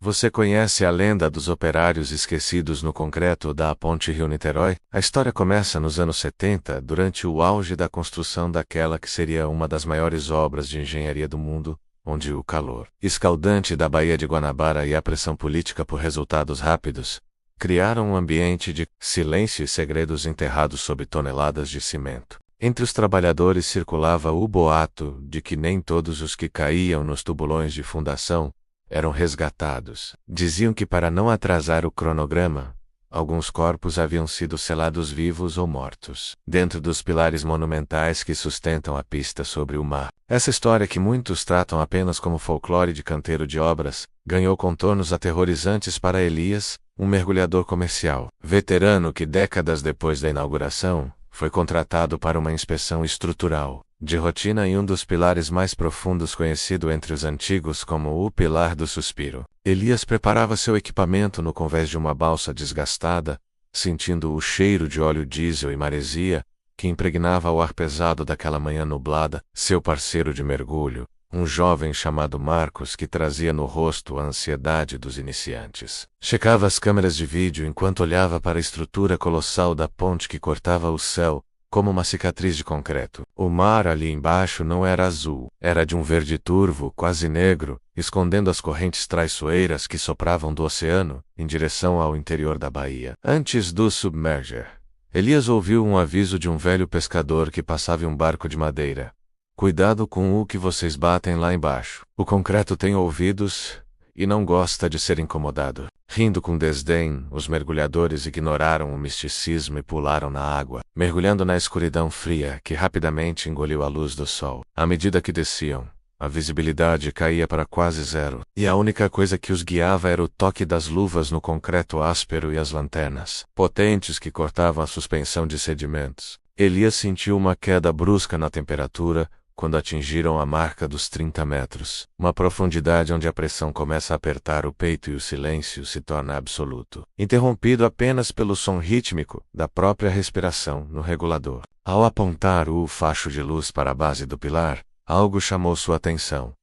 Você conhece a lenda dos operários esquecidos no concreto da Ponte Rio-Niterói? A história começa nos anos 70, durante o auge da construção daquela que seria uma das maiores obras de engenharia do mundo, onde o calor escaldante da Baía de Guanabara e a pressão política por resultados rápidos criaram um ambiente de silêncio e segredos enterrados sob toneladas de cimento. Entre os trabalhadores circulava o boato de que nem todos os que caíam nos tubulões de fundação eram resgatados. Diziam que, para não atrasar o cronograma, alguns corpos haviam sido selados vivos ou mortos dentro dos pilares monumentais que sustentam a pista sobre o mar. Essa história, que muitos tratam apenas como folclore de canteiro de obras, ganhou contornos aterrorizantes para Elias, um mergulhador comercial veterano que, décadas depois da inauguração, foi contratado para uma inspeção estrutural de rotina em um dos pilares mais profundos, conhecido entre os antigos como o Pilar do Suspiro. Elias preparava seu equipamento no convés de uma balsa desgastada, sentindo o cheiro de óleo diesel e maresia que impregnava o ar pesado daquela manhã nublada. Seu parceiro de mergulho, um jovem chamado Marcos, que trazia no rosto a ansiedade dos iniciantes, checava as câmeras de vídeo enquanto olhava para a estrutura colossal da ponte que cortava o céu como uma cicatriz de concreto. O mar ali embaixo não era azul, era de um verde turvo, quase negro, escondendo as correntes traiçoeiras que sopravam do oceano em direção ao interior da baía. Antes do submerger, Elias ouviu um aviso de um velho pescador que passava em um barco de madeira. Cuidado com o que vocês batem lá embaixo. O concreto tem ouvidos e não gosta de ser incomodado. Rindo com desdém, os mergulhadores ignoraram o misticismo e pularam na água, mergulhando na escuridão fria que rapidamente engoliu a luz do sol. À medida que desciam, a visibilidade caía para quase zero, e a única coisa que os guiava era o toque das luvas no concreto áspero e as lanternas potentes que cortavam a suspensão de sedimentos. Elias sentiu uma queda brusca na temperatura quando atingiram a marca dos 30 metros, uma profundidade onde a pressão começa a apertar o peito e o silêncio se torna absoluto, interrompido apenas pelo som rítmico da própria respiração no regulador. Ao apontar o facho de luz para a base do pilar, algo chamou sua atenção.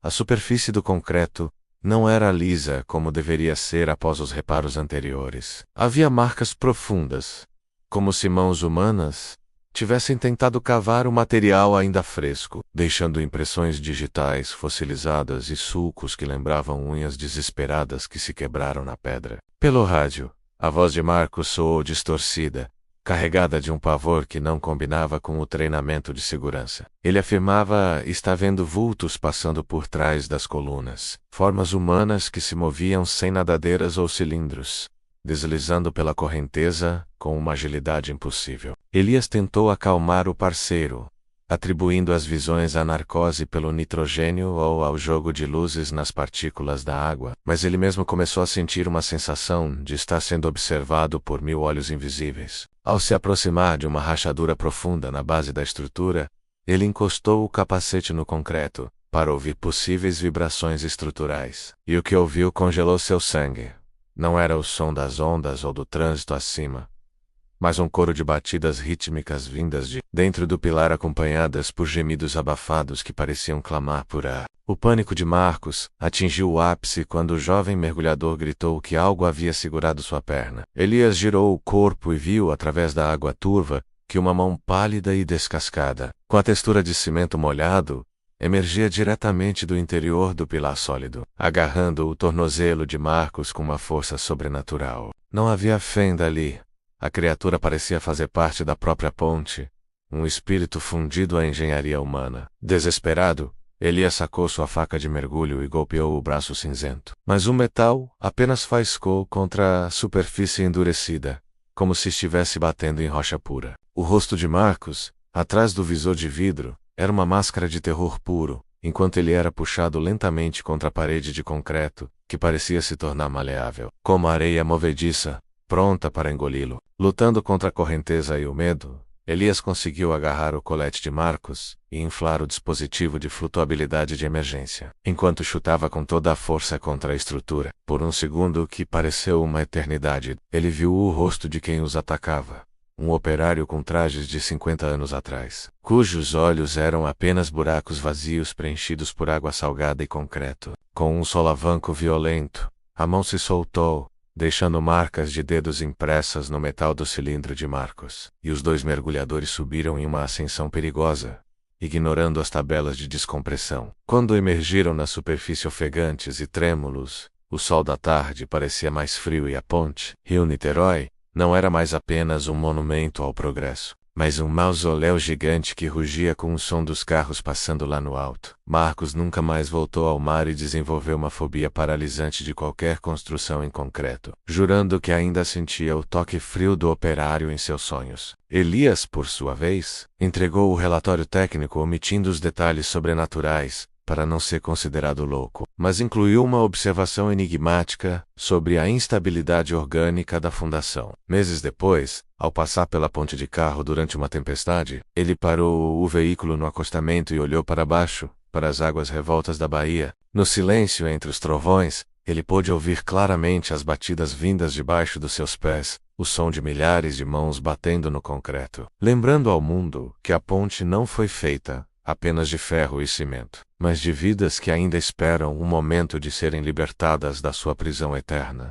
A superfície do concreto não era lisa como deveria ser após os reparos anteriores. Havia marcas profundas, como se mãos humanas tivessem tentado cavar o material ainda fresco, deixando impressões digitais fossilizadas e sulcos que lembravam unhas desesperadas que se quebraram na pedra. Pelo rádio, a voz de Marcos soou distorcida, carregada de um pavor que não combinava com o treinamento de segurança. Ele afirmava estar vendo vultos passando por trás das colunas, formas humanas que se moviam sem nadadeiras ou cilindros, deslizando pela correnteza com uma agilidade impossível. Elias tentou acalmar o parceiro, atribuindo as visões à narcose pelo nitrogênio ou ao jogo de luzes nas partículas da água, mas ele mesmo começou a sentir uma sensação de estar sendo observado por 1000 olhos invisíveis. Ao se aproximar de uma rachadura profunda na base da estrutura, ele encostou o capacete no concreto para ouvir possíveis vibrações estruturais. E o que ouviu congelou seu sangue. Não era o som das ondas ou do trânsito acima, mas um coro de batidas rítmicas vindas de dentro do pilar, acompanhadas por gemidos abafados que pareciam clamar por ar. O pânico de Marcos atingiu o ápice quando o jovem mergulhador gritou que algo havia segurado sua perna. Elias girou o corpo e viu, através da água turva, que uma mão pálida e descascada, com a textura de cimento molhado, emergia diretamente do interior do pilar sólido, agarrando o tornozelo de Marcos com uma força sobrenatural. Não havia fenda ali. A criatura parecia fazer parte da própria ponte, um espírito fundido à engenharia humana. Desesperado, Elias sacou sua faca de mergulho e golpeou o braço cinzento. Mas o metal apenas faiscou contra a superfície endurecida, como se estivesse batendo em rocha pura. O rosto de Marcos, atrás do visor de vidro, era uma máscara de terror puro, enquanto ele era puxado lentamente contra a parede de concreto, que parecia se tornar maleável, como areia movediça, pronta para engoli-lo. Lutando contra a correnteza e o medo, Elias conseguiu agarrar o colete de Marcos e inflar o dispositivo de flutuabilidade de emergência, enquanto chutava com toda a força contra a estrutura. Por um segundo que pareceu uma eternidade, ele viu o rosto de quem os atacava. Um operário com trajes de 50 anos atrás, cujos olhos eram apenas buracos vazios preenchidos por água salgada e concreto. Com um solavanco violento, A mão se soltou, deixando marcas de dedos impressas no metal do cilindro de Marcos, e os dois mergulhadores subiram em uma ascensão perigosa, ignorando as tabelas de descompressão. Quando emergiram na superfície ofegantes e trêmulos, o sol da tarde parecia mais frio e a ponte, Rio-Niterói, não era mais apenas um monumento ao progresso, mas um mausoléu gigante que rugia com o som dos carros passando lá no alto. Marcos nunca mais voltou ao mar e desenvolveu uma fobia paralisante de qualquer construção em concreto, jurando que ainda sentia o toque frio do operário em seus sonhos. Elias, por sua vez, entregou o relatório técnico omitindo os detalhes sobrenaturais, para não ser considerado louco, mas incluiu uma observação enigmática sobre a instabilidade orgânica da fundação. Meses depois, ao passar pela ponte de carro durante uma tempestade, ele parou o veículo no acostamento e olhou para baixo, para as águas revoltas da baía. No silêncio entre os trovões, ele pôde ouvir claramente as batidas vindas debaixo dos seus pés, o som de milhares de mãos batendo no concreto, lembrando ao mundo que a ponte não foi feita apenas de ferro e cimento, mas de vidas que ainda esperam o momento de serem libertadas da sua prisão eterna.